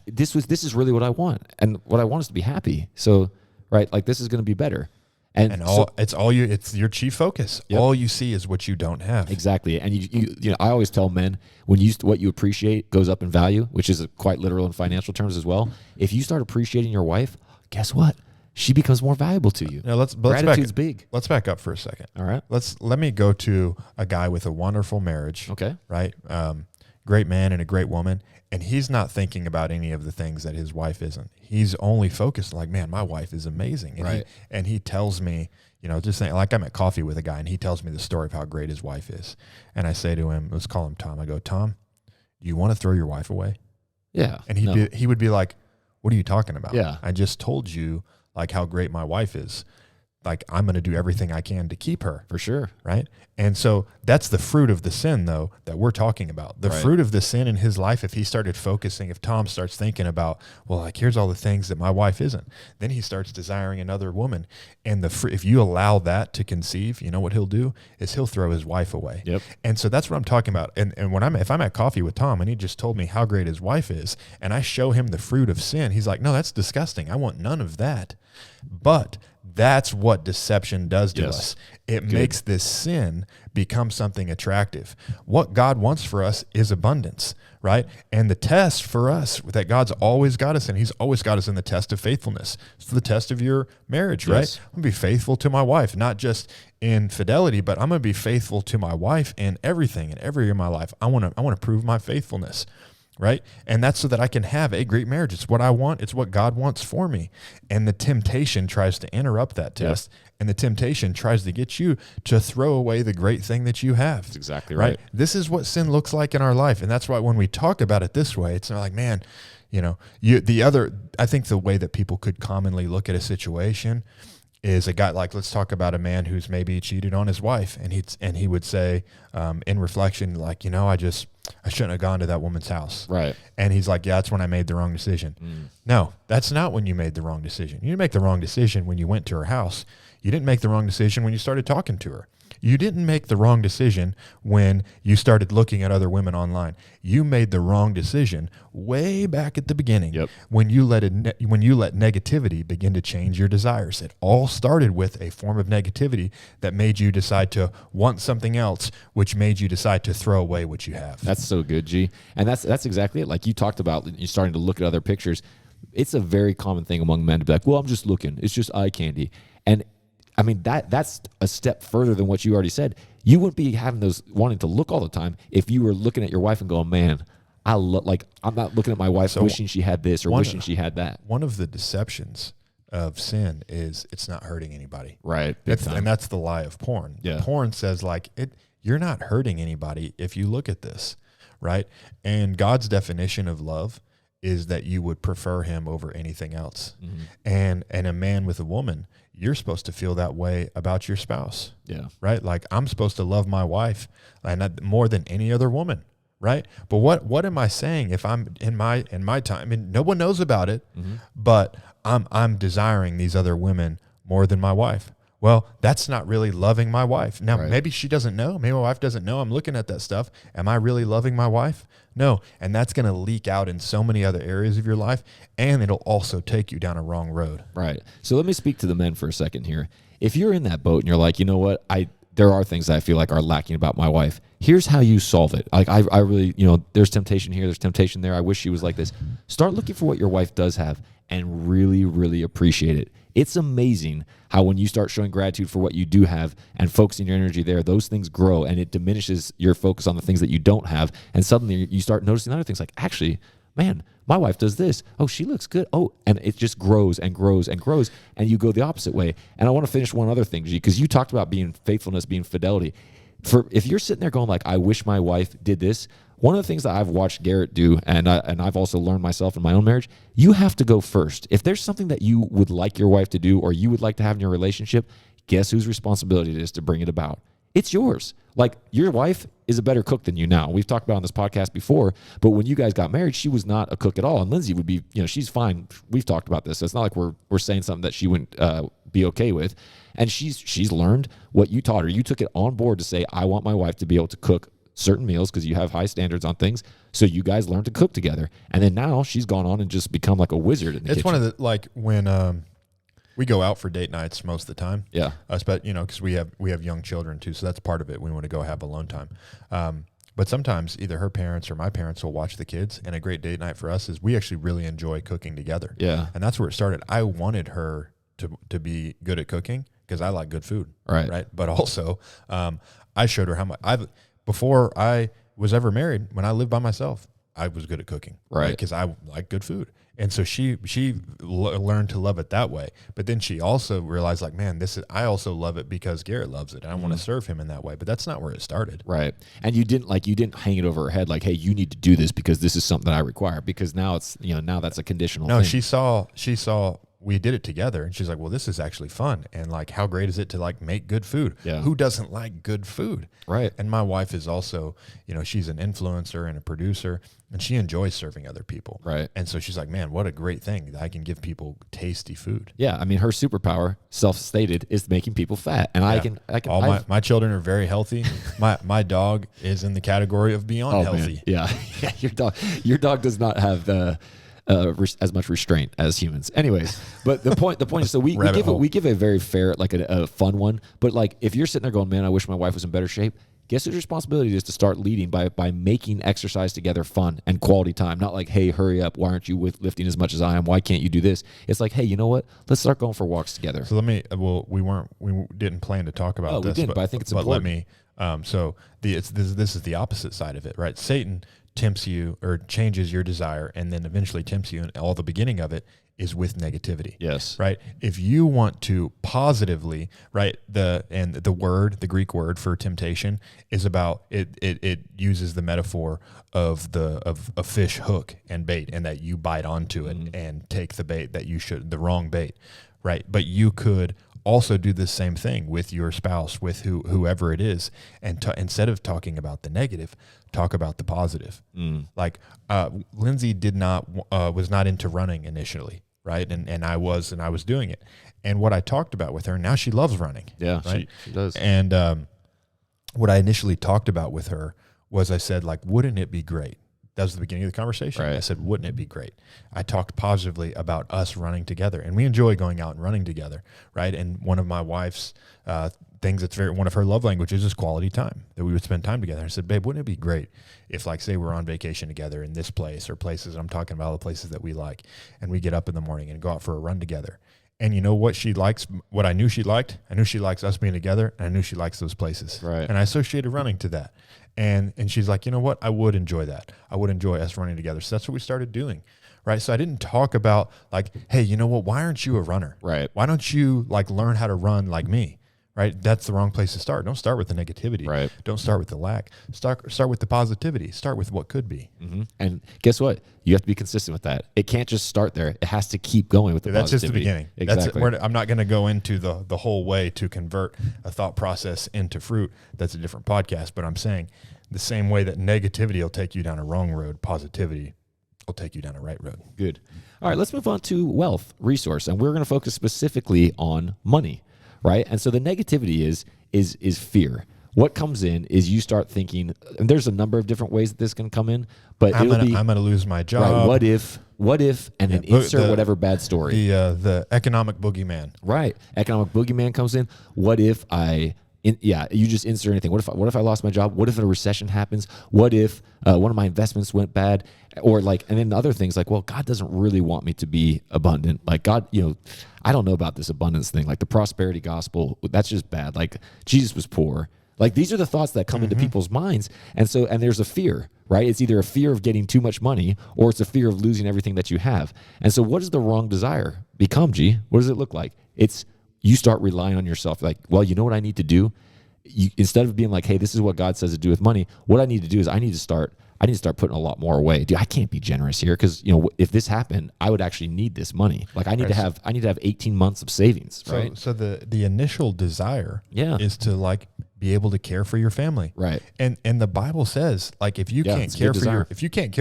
this is really what I want. And what I want is to be happy. So, right, like this is going to be better. It's your chief focus. Yep. All you see is what you don't have. Exactly. And I always tell men, what you appreciate goes up in value, which is quite literal in financial terms as well. If you start appreciating your wife, guess what? She becomes more valuable to you. Now Gratitude's big. Let's back up for a second. All right. Let me go to a guy with a wonderful marriage. Okay. Right. Great man and a great woman. And he's not thinking about any of the things that his wife isn't. He's only focused like, man, my wife is amazing. And right. He tells me, just saying, like I'm at coffee with a guy and he tells me the story of how great his wife is. And I say to him, let's call him Tom. I go, Tom, do you want to throw your wife away? Yeah. And he would be like, what are you talking about? Yeah. I just told you like how great my wife is. Like I'm going to do everything I can to keep her. For sure. Right. And so that's the fruit of the sin though, that we're talking about. The fruit of the sin in his life, if Tom starts thinking about, well, like here's all the things that my wife isn't, then he starts desiring another woman. And if you allow that to conceive, you know what he'll do is he'll throw his wife away. Yep. And so that's what I'm talking about. And if I'm at coffee with Tom and he just told me how great his wife is and I show him the fruit of sin, he's like, no, that's disgusting. I want none of that. But that's what deception does to us. It makes this sin become something attractive. What God wants for us is abundance, right? And the test for us that God's always got us in, he's always got us in the test of faithfulness. It's the test of your marriage, right? I'm going to be faithful to my wife, not just in fidelity, but I'm going to be faithful to my wife in everything, in every area of my life. I want to prove my faithfulness. Right. And that's so that I can have a great marriage. It's what I want. It's what God wants for me. And the temptation tries to interrupt that test. And the temptation tries to get you to throw away the great thing that you have. That's exactly right. This is what sin looks like in our life. And that's why when we talk about it this way, it's not like, man, I think the way that people could commonly look at a situation is a guy like, let's talk about a man who's maybe cheated on his wife. And he would say, in reflection, like, I shouldn't have gone to that woman's house. Right. And he's like, yeah, that's when I made the wrong decision. No, that's not when you made the wrong decision. You didn't make the wrong decision when you went to her house. You didn't make the wrong decision when you started talking to her. You didn't make the wrong decision when you started looking at other women online. You made the wrong decision way back at the beginning when you let negativity begin to change your desires. It all started with a form of negativity that made you decide to want something else, which made you decide to throw away what you have. That's so good, G. And that's exactly it. Like you talked about, you're starting to look at other pictures. It's a very common thing among men to be like, well, I'm just looking. It's just eye candy. And I mean, that's a step further than what you already said. You wouldn't be having those wanting to look all the time if you were looking at your wife and going, man, I'm not looking at my wife wishing she had this or wishing she had that. One of the deceptions of sin is it's not hurting anybody. Right. And that's the lie of porn. Yeah. Porn says you're not hurting anybody if you look at this, right? And God's definition of love is that you would prefer him over anything else. And a man with a woman, you're supposed to feel that way about your spouse. Yeah. Right? Like I'm supposed to love my wife more than any other woman. Right? But what am I saying if I'm in my time, and no one knows about it, but I'm desiring these other women more than my wife? Well, that's not really loving my wife. Now, maybe she doesn't know. Maybe my wife doesn't know I'm looking at that stuff. Am I really loving my wife? No. And that's going to leak out in so many other areas of your life, and it'll also take you down a wrong road. Right. So let me speak to the men for a second here. If you're in that boat and you're like, you know what, there are things that I feel like are lacking about my wife. Here's how you solve it. Like I really, there's temptation here, there's temptation there. I wish she was like this. Start looking for what your wife does have and really, really appreciate it. It's amazing how when you start showing gratitude for what you do have and focusing your energy there, those things grow and it diminishes your focus on the things that you don't have. And suddenly you start noticing other things like, actually, man, my wife does this. Oh, she looks good. Oh, and it just grows and grows and grows. And you go the opposite way. And I want to finish one other thing, G, because you talked about being faithfulness, being fidelity. if you're sitting there going like, I wish my wife did this, one of the things that I've watched Garrett do, and I've also learned myself in my own marriage, you have to go first. If there's something that you would like your wife to do or you would like to have in your relationship, guess whose responsibility it is to bring it about? It's yours. Like, your wife is a better cook than you now. We've talked about on this podcast before, but when you guys got married, she was not a cook at all. And Lindsay would be, she's fine. We've talked about this. So it's not like we're saying something that she wouldn't be okay with. And she's learned what you taught her. You took it on board to say, I want my wife to be able to cook certain meals because you have high standards on things. So you guys learned to cook together. And then now she's gone on and just become like a wizard in the kitchen. It's one of the, like, when we go out for date nights most of the time. Yeah. But, because we have young children too. So that's part of it. We want to go have alone time. But sometimes either her parents or my parents will watch the kids. And a great date night for us is we actually really enjoy cooking together. Yeah. And that's where it started. I wanted her to be good at cooking because I like good food. Right. But also, I showed her how much before I was ever married, when I lived by myself, I was good at cooking. Right. Because I like good food. And so she learned to love it that way. But then she also realized, like, man, I also love it because Garrett loves it. And I want to serve him in that way. But that's not where it started. Right. And you didn't hang it over her head like, hey, you need to do this because this is something that I require. Because now it's, now that's a conditional thing. No, she saw we did it together, and she's like, well, this is actually fun. And like, how great is it to like make good food? Yeah. Who doesn't like good food? Right. And my wife is also, she's an influencer and a producer, and she enjoys serving other people. Right. And so she's like, man, what a great thing that I can give people tasty food. Yeah. I mean, her superpower, self-stated, is making people fat. And yeah. I can. All my children are very healthy. my dog is in the category of beyond healthy. Man. Yeah. Your dog does not have as much restraint as humans. Anyways, but the point is, so we give a very fair, like a fun one. But like, if you're sitting there going, man, I wish my wife was in better shape, guess whose responsibility it is to start leading by making exercise together fun and quality time. Not like, hey, hurry up, why aren't you lifting as much as I am? Why can't you do this? It's like, hey, you know what? Let's start going for walks together. So we didn't plan to talk about this. We didn't, but I think it's important. This is the opposite side of it, right? Satan tempts you or changes your desire and then eventually tempts you, and all the beginning of it is with negativity. Yes. Right? If you want to positively, right, the Greek word for temptation is about it uses the metaphor of a fish hook and bait, and that you bite onto it and take the bait the wrong bait, right? But you could also do the same thing with your spouse, with whoever it is, and instead of talking about the negative, talk about the positive. Like Lindsay was not into running initially, right? And I was doing it. And what I talked about with her, now she loves running. Yeah, right? she does. And what I initially talked about with her was, I said, like, wouldn't it be great? That was the beginning of the conversation. Right. I said, wouldn't it be great? I talked positively about us running together, and we enjoy going out and running together, right? And one of my wife's things that's one of her love languages is quality time, that we would spend time together. I said, babe, wouldn't it be great if, like, say we're on vacation together in this place or places, I'm talking about all the places that we like, and we get up in the morning and go out for a run together. And you know what she likes, what I knew she liked? I knew she likes us being together, and I knew she likes those places. Right. And I associated running to that. And she's like, you know what? I would enjoy that. I would enjoy us running together. So that's what we started doing, right? So I didn't talk about, like, hey, you know what? Why aren't you a runner? Right. Why don't you, like, learn how to run like me? Right? That's the wrong place to start. Don't start with the negativity. Right. Don't start with the lack. Start with the positivity. Start with what could be. Mm-hmm. And guess what? You have to be consistent with that. It can't just start there. It has to keep going with the That's positivity. just the beginning. Exactly. I'm not going to go into the whole way to convert a thought process into fruit. That's a different podcast. But I'm saying the same way that negativity will take you down a wrong road, positivity will take you down a right road. Good. All right, let's move on to wealth, resource. And we're going to focus specifically on money. Right. And so the negativity is fear. What comes in is you start thinking, and there's a number of different ways that this can come in, but I'm gonna lose my job. Right, what if, and then insert whatever bad story. The economic boogeyman. Right. Economic boogeyman comes in. What if you just insert anything. What if I lost my job? What if a recession happens? What if one of my investments went bad? Or like, and then other things like, well, God doesn't really want me to be abundant. Like God, I don't know about this abundance thing. Like the prosperity gospel, that's just bad. Like Jesus was poor. Like these are the thoughts that come into people's minds. And there's a fear, right? It's either a fear of getting too much money or it's a fear of losing everything that you have. And so what does the wrong desire become, G? What does it look like? It's you start relying on yourself. Like, well, you know what I need to do? instead of being like, hey, this is what God says to do with money, what I need to do is I need to start putting a lot more away. Dude, I can't be generous here because if this happened, I would actually need this money. Like I need to have 18 months of savings, right? So the initial desire Yeah. is to like be able to care for your family. Right. And the Bible says, like, if you can't care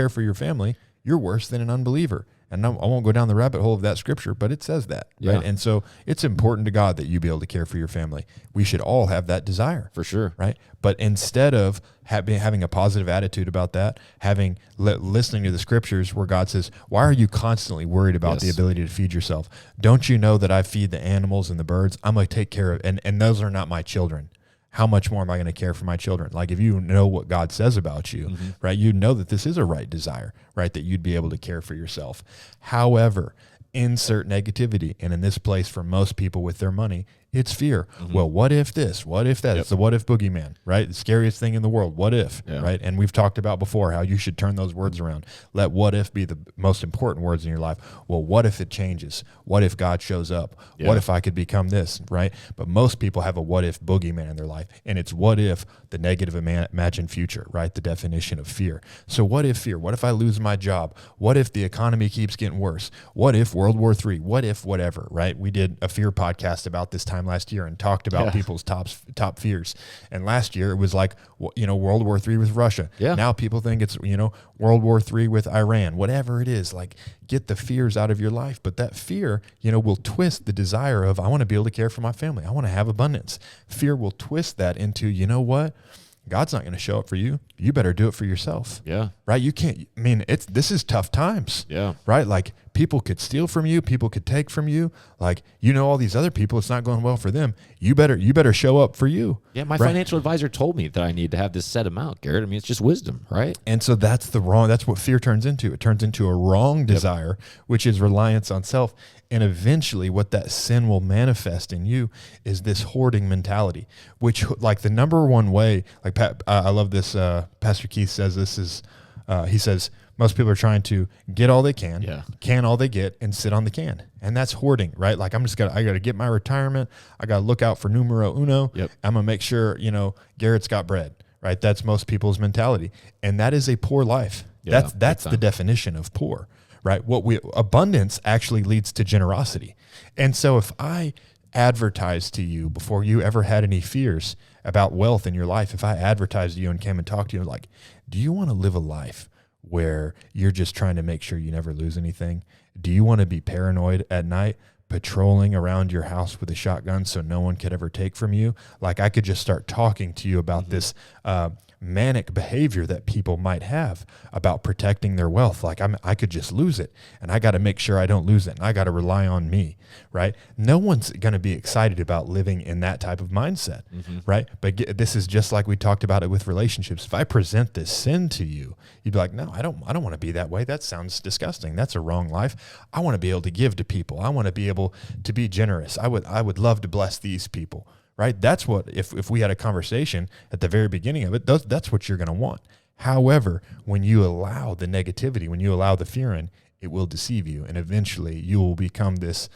for your family, you're worse than an unbeliever. And I won't go down the rabbit hole of that scripture, but it says that, right? Yeah. And so it's important to God that you be able to care for your family. We should all have that desire. For sure. Right? But instead of having a positive attitude about that, listening to the scriptures where God says, why are you constantly worried about the ability to feed yourself? Don't you know that I feed the animals and the birds? I'm going to take care of, and those are not my children. How much more am I going to care for my children? Like if you know what God says about you, right, you know that this is a right desire, right, that you'd be able to care for yourself. However, insert negativity. And in this place for most people with their money, it's fear. Well, what if this? What if that? It's the what if boogeyman, right? The scariest thing in the world. What if, right? And we've talked about before how you should turn those words around. Let what if be the most important words in your life. Well, what if it changes? What if God shows up? What if I could become this, right? But most people have a what if boogeyman in their life. And it's what if the negative imagined future, right? The definition of fear. So what if fear? What if I lose my job? What if the economy keeps getting worse? What if World War III? What if whatever, right? We did a fear podcast about this time last year and talked about people's top fears. And last year it was like, World War III with Russia. Yeah. Now people think it's, World War III with Iran, whatever it is. Like, get the fears out of your life. But that fear, will twist the desire of, I want to be able to care for my family. I want to have abundance. Fear will twist that into, you know what? God's not going to show up for you. You better do it for yourself. Yeah. Right? You can't, this is tough times. Yeah. Right? Like, people could steal from you. People could take from you. Like, all these other people, it's not going well for them. You better show up for you. Yeah. My financial advisor told me that I need to have this set amount, Garrett. It's just wisdom, right? And so that's what fear turns into. It turns into a wrong desire, which is reliance on self. And eventually what that sin will manifest in you is this hoarding mentality, which like the number one way, like I love this, Pastor Keith says this is, he says, most people are trying to get all they can all they get, and sit on the can. And that's hoarding, right? Like I got to get my retirement. I got to look out for numero uno. Yep. I'm going to make sure, Garrett's got bread, right? That's most people's mentality. And that is a poor life. Yeah, that's the definition of poor. Right? Abundance actually leads to generosity. And so if I advertised to you before you ever had any fears about wealth in your life, if I advertised to you and came and talked to you like, do you want to live a life where you're just trying to make sure you never lose anything? Do you want to be paranoid at night, patrolling around your house with a shotgun so no one could ever take from you? Like I could just start talking to you about this manic behavior that people might have about protecting their wealth. Like I could just lose it, and I got to make sure I don't lose it, and I got to rely on me, right? No one's going to be excited about living in that type of mindset, right? But this is just like we talked about it with relationships. If I present this sin to you, you'd be like, no, I don't want to be that way. That sounds disgusting. That's a wrong life. I want to be able to give to people. I want to be able to be generous. I would love to bless these people. Right? That's what, if we had a conversation at the very beginning of it, that's what you're going to want. However, when you allow the negativity, when you allow the fear in, it will deceive you. And eventually you will become this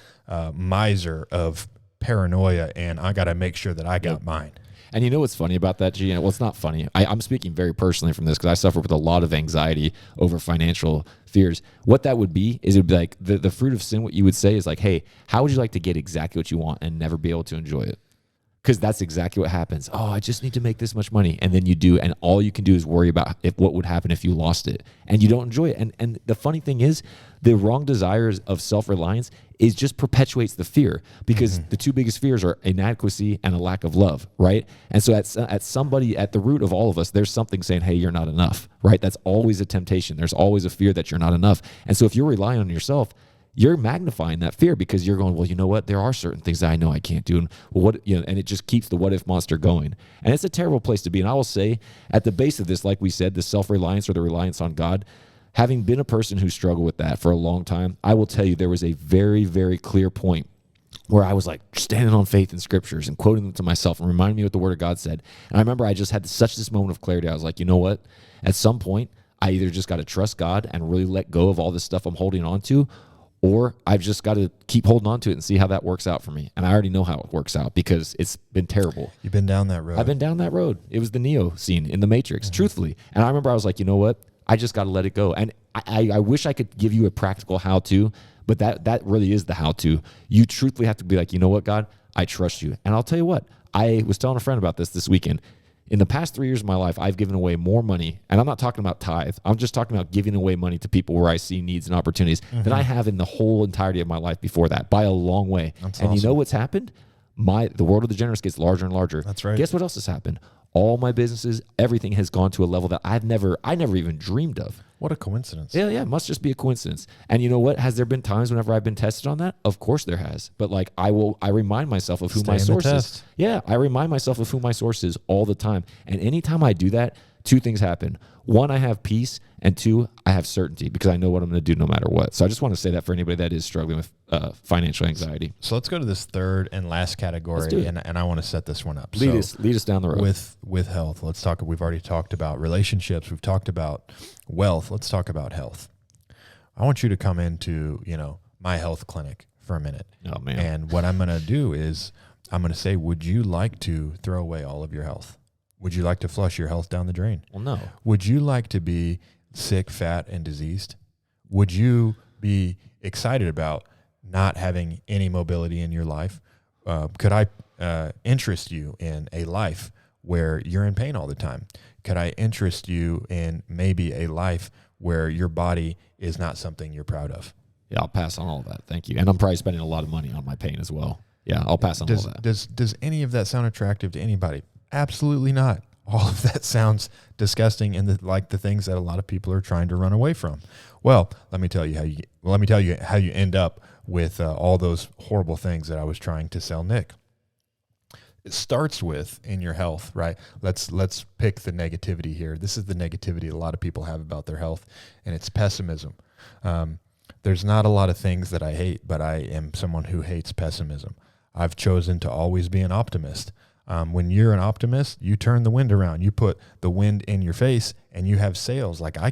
miser of paranoia, and I got to make sure that I got mine. And you know what's funny about that, G? Well, it's not funny. I'm speaking very personally from this because I suffer with a lot of anxiety over financial fears. What that would be is it would be like the fruit of sin. What you would say is like, hey, how would you like to get exactly what you want and never be able to enjoy it? Because that's exactly what happens. Oh, I just need to make this much money. And then you do, and all you can do is worry about what would happen if you lost it. And you don't enjoy it. And the funny thing is, the wrong desires of self-reliance is just perpetuates the fear, because the two biggest fears are inadequacy and a lack of love, right? And so at somebody, at the root of all of us, there's something saying, hey, you're not enough, right? That's always a temptation. There's always a fear that you're not enough. And so if you're relying on yourself, you're magnifying that fear, because you're going, well, you know what? There are certain things that I know I can't do. And and it just keeps the what if monster going. And it's a terrible place to be. And I will say, at the base of this, like we said, the self-reliance or the reliance on God, having been a person who struggled with that for a long time, I will tell you there was a very, very clear point where I was like standing on faith in scriptures and quoting them to myself and reminding me what the word of God said. And I remember I just had this moment of clarity. I was like, you know what? At some point, I either just got to trust God and really let go of all this stuff I'm holding on to, or I've just got to keep holding on to it and see how that works out for me. And I already know how it works out because it's been terrible. You've been down that road. I've been down that road. It was the Neo scene in the Matrix, truthfully. And I remember I was like, you know what? I just got to let it go. And I wish I could give you a practical how-to, but that really is the how-to. You truthfully have to be like, you know what, God? I trust you. And I'll tell you what. I was telling a friend about this weekend. In the past 3 years of my life, I've given away more money, and I'm not talking about tithe. I'm just talking about giving away money to people where I see needs and opportunities than I have in the whole entirety of my life before that, by a long way. That's and awesome. You know what's happened? The world of the generous gets larger and larger. That's right. Guess what else has happened? All my businesses, everything has gone to a level that I never even dreamed of. What a coincidence. Yeah, it must just be a coincidence. And you know what? Has there been times whenever I've been tested on that? Of course there has. But like I remind myself of who my source is. Yeah, I remind myself of who my source is all the time. And anytime I do that, two things happen. One, I have peace, and two, I have certainty because I know what I'm going to do no matter what. So I just want to say that for anybody that is struggling with financial anxiety. So let's go to this third and last category, and I want to set this one up. Lead us down the road. With health, let's talk. We've already talked about relationships. We've talked about wealth. Let's talk about health. I want you to come into, my health clinic for a minute. Oh, man. And what I'm going to do is I'm going to say, would you like to throw away all of your health? Would you like to flush your health down the drain? Well, no. Would you like to be sick, fat, and diseased? Would you be excited about not having any mobility in your life? Could I interest you in a life where you're in pain all the time? Could I interest you in maybe a life where your body is not something you're proud of? Yeah, I'll pass on all that. Thank you. And I'm probably spending a lot of money on my pain as well. Yeah, I'll pass on all that. Does any of that sound attractive to anybody? Absolutely not. All of that sounds disgusting and like the things that a lot of people are trying to run away from. Well, let me tell you how you end up with all those horrible things that I was trying to sell Nick. It starts with in your health, right? Let's pick the negativity here. This is the negativity a lot of people have about their health, and it's pessimism. There's not a lot of things that I hate, but I am someone who hates pessimism. I've chosen to always be an optimist. When you're an optimist, you turn the wind around. You put the wind in your face, and you have sails. Like I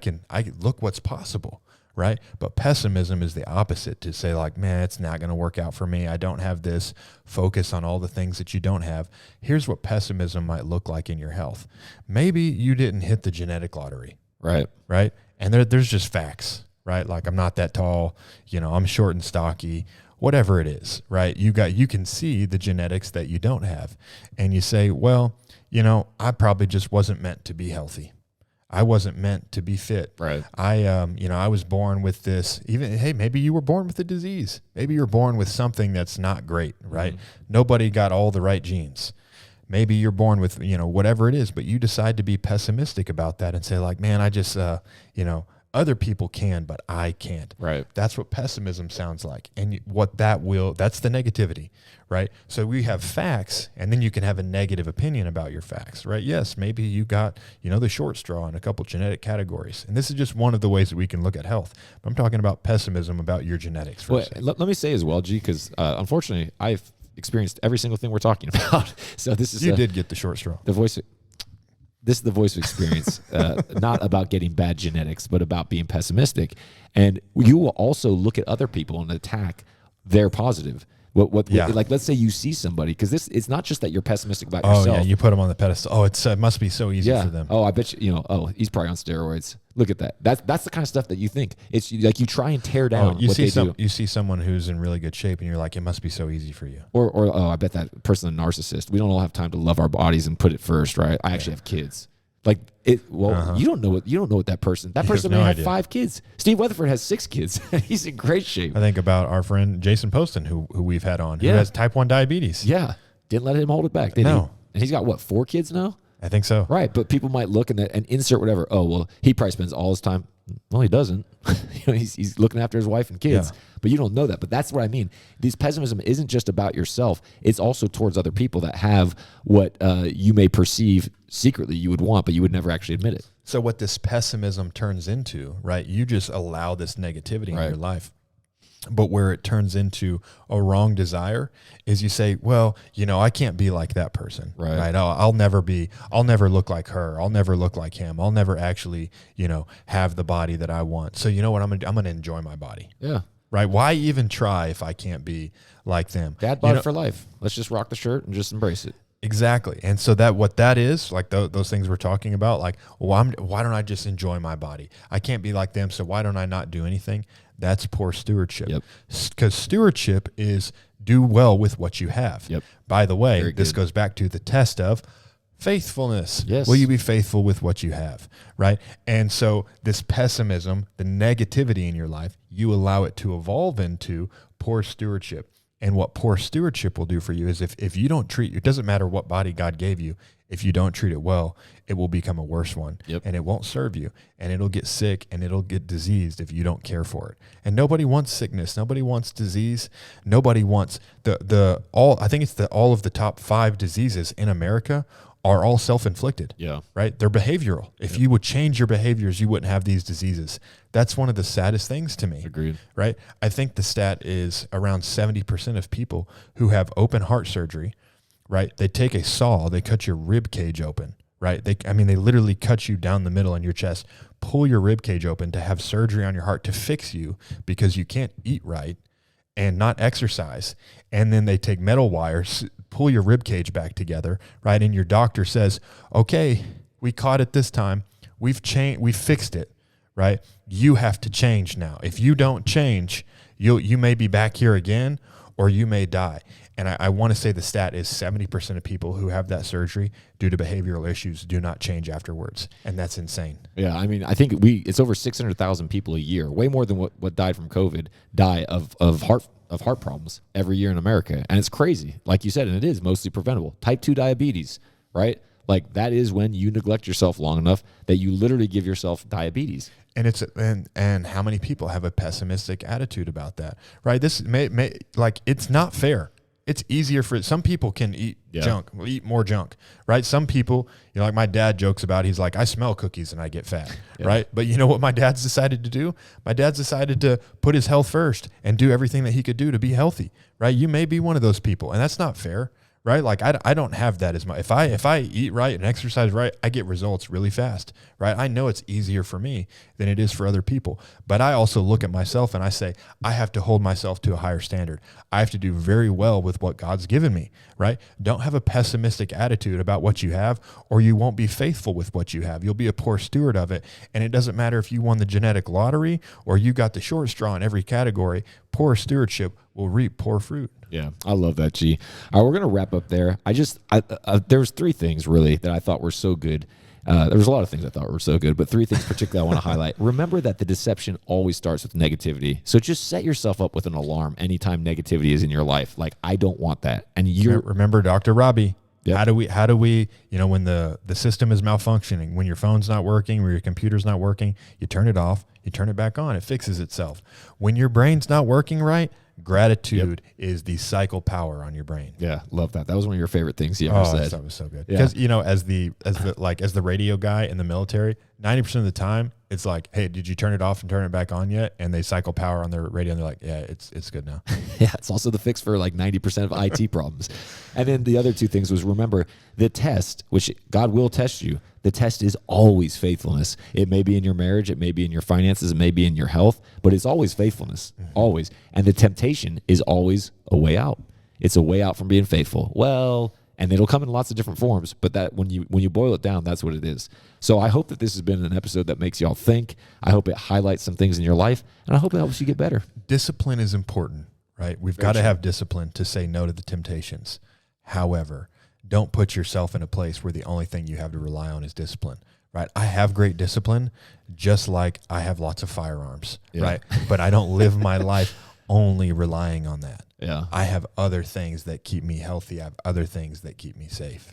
look what's possible, right? But pessimism is the opposite. To say like, man, it's not going to work out for me. I don't have this. Focus on all the things that you don't have. Here's what pessimism might look like in your health. Maybe you didn't hit the genetic lottery, Right. And there's just facts, right? Like I'm not that tall. I'm short and stocky. Whatever it is, right? You can see the genetics that you don't have. And you say, well, I probably just wasn't meant to be healthy. I wasn't meant to be fit. Right. I was born with this, maybe you were born with a disease. Maybe you're born with something that's not great, right? Mm-hmm. Nobody got all the right genes. Maybe you're born with, whatever it is, but you decide to be pessimistic about that and say like, man, I just, other people can, but I can't. Right. That's what pessimism sounds like. And that's the negativity, right? So we have facts, and then you can have a negative opinion about your facts, right? Yes, maybe you got, the short straw in a couple genetic categories. And this is just one of the ways that we can look at health. But I'm talking about pessimism about your genetics. Let me say as well, G, because unfortunately, I've experienced every single thing we're talking about. So this is you did get the short straw. This is the voice of experience, not about getting bad genetics, but about being pessimistic. And you will also look at other people and attack their positive. Like, let's say you see somebody, because it's not just that you're pessimistic about yourself. Oh, yeah, you put them on the pedestal. Oh, it must be so easy for them. Oh, I bet you, he's probably on steroids. Look at that. That's the kind of stuff that you think. It's like you try and tear down what they do. You see someone who's in really good shape, and you're like, it must be so easy for you. Or I bet that person is a narcissist. We don't all have time to love our bodies and put it first, right? I actually have kids. Like it. Well, you don't know what that person. That person may have 5 kids. Steve Weatherford has 6 kids. He's in great shape. I think about our friend Jason Poston, who we've had on, who has type 1 diabetes. Yeah, didn't let him hold it back, did he? And he's got 4 kids now. I think so. Right, but people might look and insert whatever. Oh, well, he probably spends all his time. Well, he doesn't. He's looking after his wife and kids. Yeah. But you don't know that. But that's what I mean. This pessimism isn't just about yourself. It's also towards other people that have what you may perceive secretly you would want, but you would never actually admit it. So what this pessimism turns into, right? You just allow this negativity in your life. But where it turns into a wrong desire is you say, well, I can't be like that person, right? I'll never look like her. I'll never look like him. I'll never actually, have the body that I want. So you know what? I'm going to enjoy my body. Yeah. right? Why even try if I can't be like them? Dad bod for life. Let's just rock the shirt and just embrace it. Exactly. And so that what that is, like those things we're talking about, like, well, why don't I just enjoy my body? I can't be like them, so why don't I not do anything? That's poor stewardship. Yep. Because stewardship is do well with what you have. Yep. By the way, Very this good. goes back to the test of faithfulness. Yes. Will you be faithful with what you have, right? And so this pessimism, the negativity in your life, you allow it to evolve into poor stewardship. And what poor stewardship will do for you is if you don't treat, it doesn't matter what body God gave you, if you don't treat it well, it will become a worse one. Yep. And it won't serve you, and it'll get sick and it'll get diseased if you don't care for it. And nobody wants sickness. Nobody wants disease. Nobody wants I think it's all of the top 5 diseases in America are all self-inflicted. Yeah. Right? They're behavioral. If you would change your behaviors, you wouldn't have these diseases. That's one of the saddest things to me. Agreed. Right? I think the stat is around 70% of people who have open heart surgery, right? They take a saw, they cut your rib cage open, right? They literally cut you down the middle in your chest, pull your rib cage open to have surgery on your heart to fix you because you can't eat right and not exercise. And then they take metal wires, pull your rib cage back together, right? And your doctor says, okay, we caught it this time. We fixed it, right? You have to change now. If you don't change, you may be back here again, or you may die. And I want to say the stat is 70% of people who have that surgery due to behavioral issues do not change afterwards. And that's insane. Yeah, I mean, I think it's over 600,000 people a year, way more than what died from COVID, die of heart problems every year in America. And it's crazy, like you said, and it is mostly preventable. Type 2 diabetes, right? Like that is when you neglect yourself long enough that you literally give yourself diabetes. And and how many people have a pessimistic attitude about that, right? This it's not fair. It's easier for some people can eat junk, eat more junk, right? Some people, like my dad jokes about, he's like, I smell cookies and I get fat, right? But you know what my dad's decided to do? My dad's decided to put his health first and do everything that he could do to be healthy, right? You may be one of those people, and that's not fair. Right? Like I don't have that as much. If I eat right and exercise right, I get results really fast, right? I know it's easier for me than it is for other people. But I also look at myself and I say, I have to hold myself to a higher standard. I have to do very well with what God's given me, right? Don't have a pessimistic attitude about what you have, or you won't be faithful with what you have. You'll be a poor steward of it. And it doesn't matter if you won the genetic lottery or you got the short straw in every category. Poor stewardship will reap poor fruit. Yeah, I love that, G. All right, we're going to wrap up there. There's 3 things really that I thought were so good. There was a lot of things I thought were so good, but 3 things particularly I want to highlight. Remember that the deception always starts with negativity. So just set yourself up with an alarm anytime negativity is in your life. Like, I don't want that. And remember Dr. Robbie. Yep. How do we, when the system is malfunctioning, when your phone's not working, when your computer's not working, you turn it off, you turn it back on, it fixes itself. When your brain's not working right, gratitude is the cycle power on your brain. Yeah, love that. That was one of your favorite things you ever said. That was so good. Because as the radio guy in the military, 90% of the time it's like, hey, did you turn it off and turn it back on yet? And they cycle power on their radio and they're like, yeah, it's good now. Yeah, it's also the fix for like 90% of IT problems. And then the other 2 things was, remember the test, which God will test you. The test is always faithfulness. It may be in your marriage, it may be in your finances, it may be in your health, but it's always faithfulness, always. And the temptation is always a way out. It's a way out from being faithful. Well, and it'll come in lots of different forms, but that when you boil it down, that's what it is. So I hope that this has been an episode that makes y'all think. I hope it highlights some things in your life, and I hope it helps you get better. Discipline is important, right? We've got to have discipline to say no to the temptations. However, don't put yourself in a place where the only thing you have to rely on is discipline, right? I have great discipline, just like I have lots of firearms, right? But I don't live my life only relying on that. Yeah. I have other things that keep me healthy. I have other things that keep me safe.